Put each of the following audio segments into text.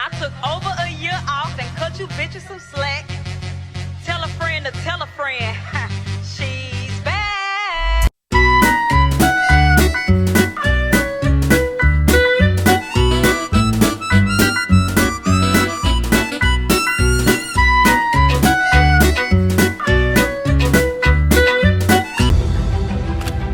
I took over a year off and cut you bitches some slack. Tell a friend to tell a friend. She's back.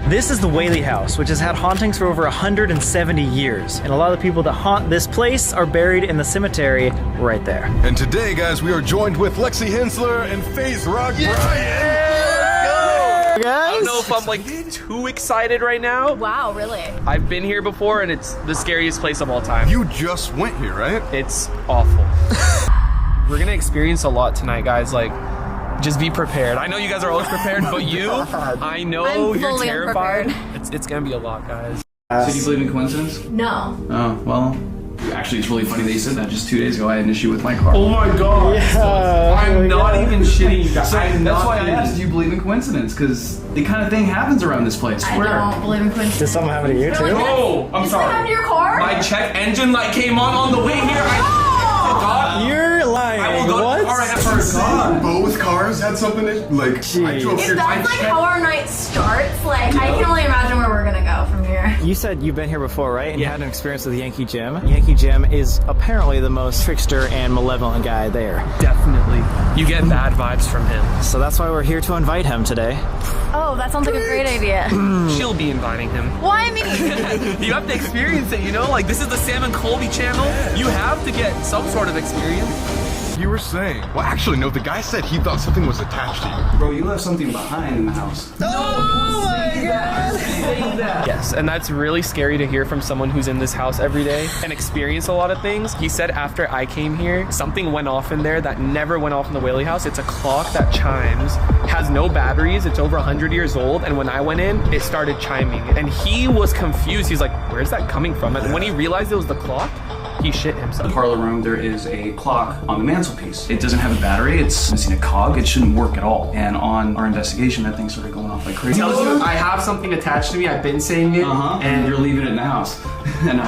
This is the Whaley House, which has had hauntings for over 170 years. And a lot of the people that haunt this place are buried in the cemetery right there. And today, guys, we are joined with Lexi Hensler and FaZe Rock Brian. I don't know if I'm like too excited right now. Wow, really? I've been here before and it's the scariest place of all time. You just went here, right? It's awful. We're gonna experience a lot tonight, guys. Like, just be prepared. I know you guys are always prepared, but I know you're terrified. It's gonna be a lot, guys. So do you believe in coincidence? No. Oh, well, actually it's really funny that you said that. Just 2 days ago I had an issue with my car. Oh my god. Yeah, I'm not even shitting you guys. So that's why I asked, do you believe in coincidence? Because the kind of thing happens around this place. I don't believe in coincidence. Did something happen to you too? Oh, I'm sorry. What happened to your car? My check engine light came on the way here. You're lying. I will go to the car right now. Both cars had something I drove If here. that's like how our night starts, like I can only imagine where we're gonna go from here. You said you've been here before, right? And you had an experience with Yankee Jim. Yankee Jim is apparently the most trickster and malevolent guy there. Definitely. You get bad vibes from him. So that's why we're here to invite him today. Oh, that sounds like a great idea. She'll be inviting him. Why me? You have to experience it, you know? Like, this is the Sam and Colby channel. You have to get some sort of experience. You were saying. Well, actually, no, the guy said he thought something was attached to you. Bro, you left something behind in the house. Oh my god! Yes, and that's really scary to hear from someone who's in this house every day and experience a lot of things. He said after I came here, something went off in there that never went off in the Whaley house. It's a clock that chimes, has no batteries, it's over 100 years old, and when I went in, it started chiming. And he was confused. He's like, where's that coming from? And when he realized it was the clock, he shit himself. In the parlor room, there is a clock on the mantelpiece. It doesn't have a battery, it's missing a cog, it shouldn't work at all. And on our investigation, that thing started going off like crazy. Tells you I have something attached to me, I've been saying it. And you're leaving it in the house. And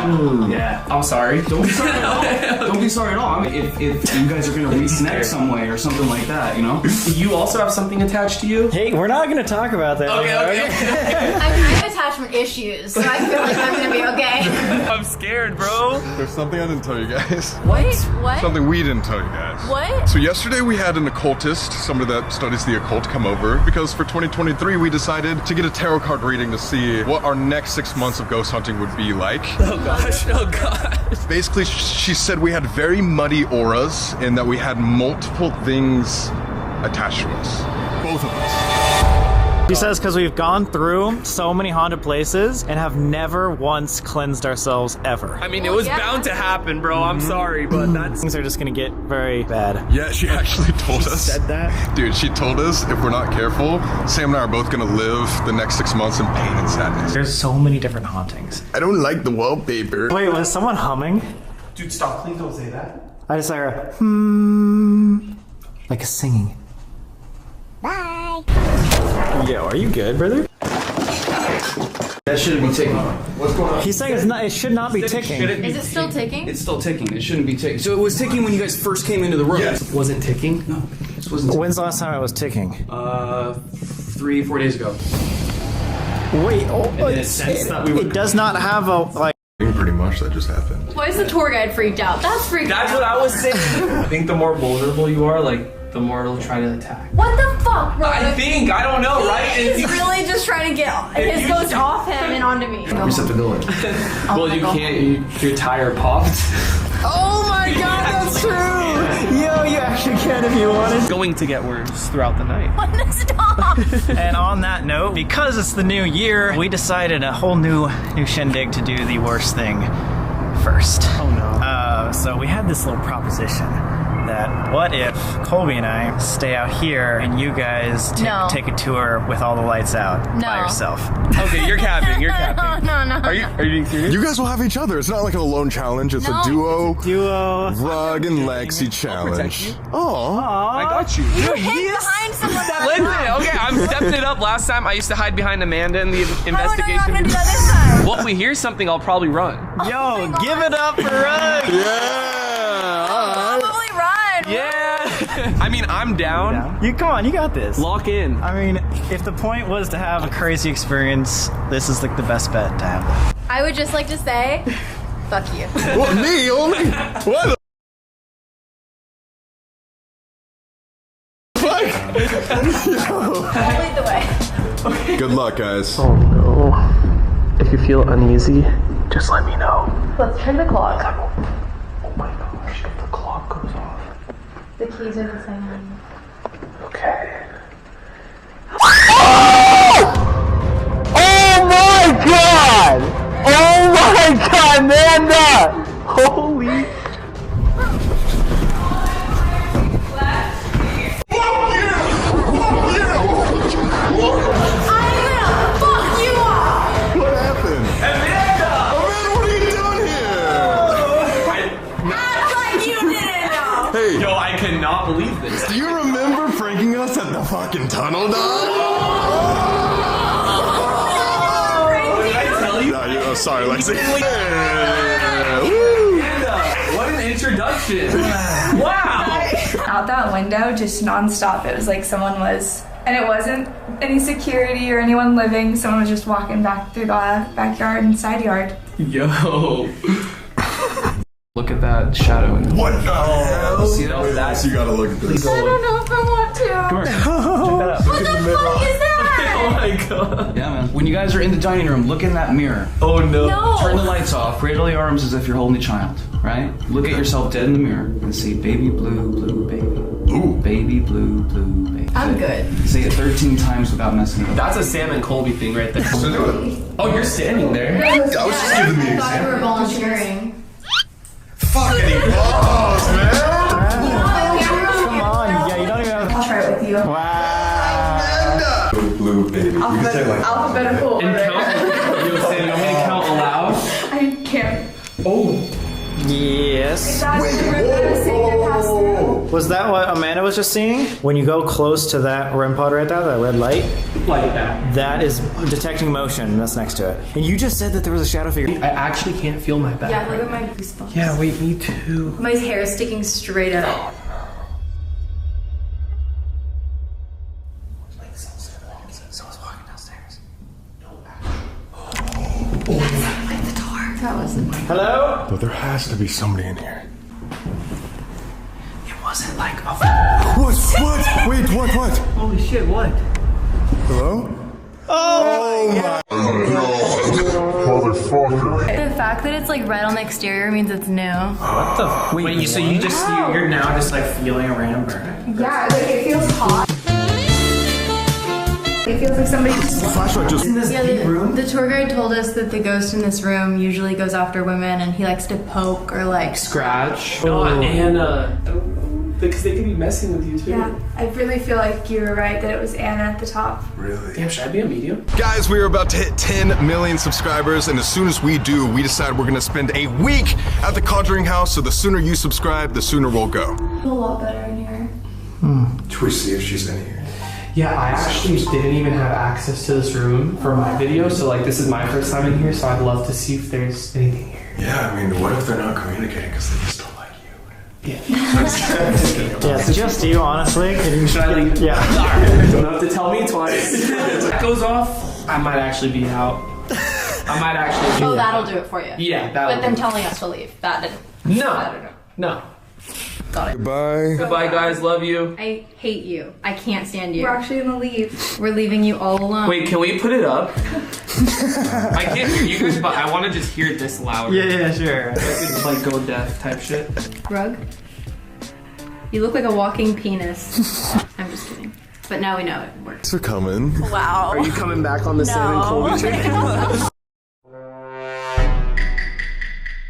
yeah. I'm sorry. Don't be sorry at all. Don't be sorry at all. I mean, if you guys are gonna reconnect some way or something like that, you know? You also have something attached to you? Hey, we're not gonna talk about that. Okay. I have attachment issues, so I feel like I'm gonna be okay. I'm scared, bro. There's something I didn't tell you guys. Wait, what? Something we didn't tell you guys. What? So yesterday we had an occultist, somebody that studies the occult, come over because for 2023 we decided to get a tarot card reading to see what our next 6 months of ghost hunting would be like. Oh gosh, oh gosh. Basically, she said we had very muddy auras and that we had multiple things attached to us. Both of us. She says because we've gone through so many haunted places and have never once cleansed ourselves ever. I mean, it was bound to happen, bro. I'm sorry, but that's... Things are just gonna get very bad. Yeah, she actually told us. Said that? Dude, she told us if we're not careful, Sam and I are both gonna live the next 6 months in pain and sadness. There's so many different hauntings. I don't like the wallpaper. Wait, was someone humming? Dude, stop. Please don't say that. I just heard a like a singing. Bye. Yo, are you good, brother? That shouldn't be ticking. What's going on? He's saying it's not. It should not be ticking. Is it still ticking? It's still ticking. It shouldn't be ticking. So it was ticking when you guys first came into the room. Yes. Was it ticking? No, this wasn't ticking. When's the last time it was ticking? 3-4 days ago. Wait, it does not have a like. Pretty much that just happened. Why is the tour guide freaked out? That's freaked out. That's what I was saying. I think the more vulnerable you are, like, the more it'll try to attack. What the fuck, bro? I don't know, right? He's really just trying to get his ghost off him and onto me. Reset the village. Well, you can't, your tire popped. Oh my god, that's true! Yo, you actually can if you wanted. It's going to get worse throughout the night. Stop! And on that note, because it's the new year, we decided a whole new shindig to do the worst thing first. Oh no. So we had this little proposition that what if Colby and I stay out here and you guys take a tour with all the lights out by yourself? Okay, you're capping. You're capping. No. Are you being serious? You guys will have each other. It's not like an alone challenge. It's a duo. Rug and Lexi challenge. Oh, I got you. You hid behind someone. Listen, okay, I'm stepping it up. Last time I used to hide behind Amanda in the investigation. Well, Well, if we hear something, I'll probably run. Yo, give it up for Rug! yeah. down? You come on, you got this. Lock in. I mean, if the point was to have a crazy experience, this is like the best bet to have. I would just like to say, fuck you. What, me only? What the I'll lead the way. Good luck, guys. Oh no. If you feel uneasy, just let me know. Let's turn the clock. Oh my gosh, if the clock goes off. The keys are the same. Okay. Oh my god! Oh my god, Amanda! Holy. What happened? Amanda, what are you doing here? Act like you didn't know. Hey, Yo, I cannot believe this. do you remember pranking us at the fucking tunnel, dog? What did I tell you? Oh, sorry, Lexi. What an introduction. Wow. Out that window just nonstop. It was like someone was, and it wasn't any security or anyone living. Someone was just walking back through the backyard and side yard. Yo. Look at that shadow. What the hell? See that? You gotta look at this. I don't know if I want to. Come here. What the fuck is that? Oh my god. Yeah, man. When you guys are in the dining room, look in that mirror. Oh no. No. Turn the lights off. Cradle your arms as if you're holding a child, right? Look at yourself dead in the mirror and say, baby blue, blue baby. Ooh. Baby blue, blue baby. I'm good. Say it 13 times without messing it up. That's a Sam and Colby thing right there. So do it. Oh, you're standing there. I was just giving the I thought you were example. volunteering. Fucking balls, man! Come on, yeah, you don't even have. I'll try it with you. Wow. Blue baby. You can say like. Alphabetical And order. count. You'll say, I'm gonna count aloud. I can't. Oh. Yes. That's the room that I was saying I passed through. Was that what Amanda was just seeing? When you go close to that REM pod right there, that red light, Like that. that is detecting motion that's next to it. And you just said that there was a shadow figure. I actually can't feel my back. Yeah, look at my goosebumps. Yeah, wait, me too. My hair is sticking straight up. Someone's walking downstairs. That wasn't. Hello? But there has to be somebody in here. It wasn't like a. What? What? Wait, what? Holy shit, what? Hello? Oh my motherfucker. The fact that it's like red on the exterior means it's new. What the? Wait, so you just, you're now just like feeling a random burn. Yeah, like it feels hot. It feels like somebody just Flashlight just. Yeah, the tour guide told us that the ghost in this room usually goes after women and he likes to poke or like. Scratch. No, Anna. Because they could be messing with you too. Yeah, I really feel like you were right that it was Anna at the top. Really? Damn, should I be a medium? Guys, we are about to hit 10 million subscribers, and as soon as we do, we decide we're gonna spend a week at the Conjuring House, so the sooner you subscribe, the sooner we'll go. A lot better in here. Should we see if she's in here? Yeah, I actually didn't even have access to this room for my video, so like this is my first time in here, so I'd love to see if there's anything here. Yeah, I mean, what if they're not communicating because they just don't like you? Yeah. Yeah, it's just you, honestly. Should I leave? Yeah. Don't have to tell me twice. If that goes off, I might actually be out. I might actually be Oh, out. that'll do it for you. Yeah, that'll But them do it. telling us to leave, that didn't. No. I don't know. No. Got it. Goodbye. Goodbye, guys. Love you. I hate you. I can't stand you. We're actually gonna leave. We're leaving you all alone. Wait, can we put it up? I can't hear you guys, but I want to just hear it this loud. Yeah, sure. It's like go deaf type shit. Rug? You look like a walking penis. I'm just kidding. But now we know it works. Thanks for coming. Wow. Are you coming back on the Sam and Colby train?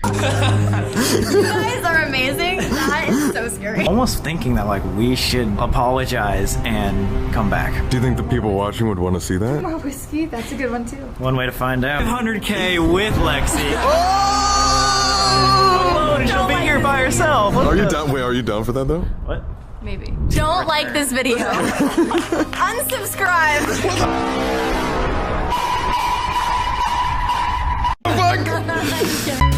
You guys are amazing. That is so scary. Almost thinking that like we should apologize and come back. Do you think the people watching would want to see that? More whiskey, that's a good one too. One way to find out. 100K with Lexi. Alone, and she'll be here by herself. Are you down? Wait, are you down for that though? What? Maybe. Don't like this video. Unsubscribe. Fuck!